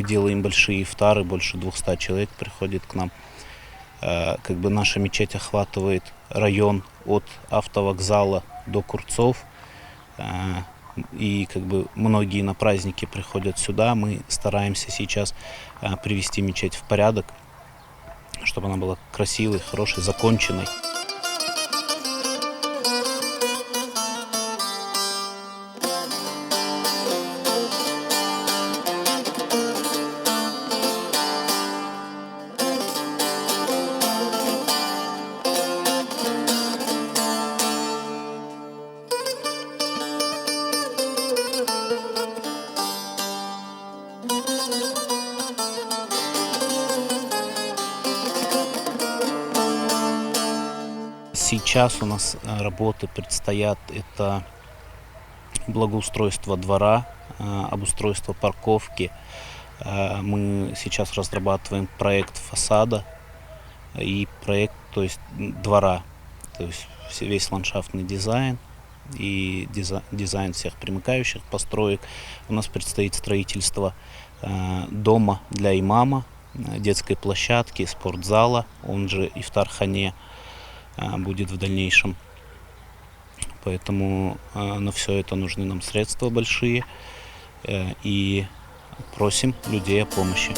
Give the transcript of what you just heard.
Мы делаем большие ифтары, больше 200 человек приходит к нам. Как бы наша мечеть охватывает район от автовокзала до Курцов. И как бы многие на праздники приходят сюда. Мы стараемся сейчас привести мечеть в порядок, чтобы она была красивой, хорошей, законченной. Сейчас у нас работы предстоят. Это благоустройство двора, обустройство парковки. Мы сейчас разрабатываем проект фасада и проект, то есть двора, то есть весь ландшафтный дизайн и дизайн всех примыкающих построек. У нас предстоит строительство дома для имама, детской площадки, спортзала, он же ифтар-хане, будет в дальнейшем. Поэтому на все это нужны нам средства большие и просим людей о помощи.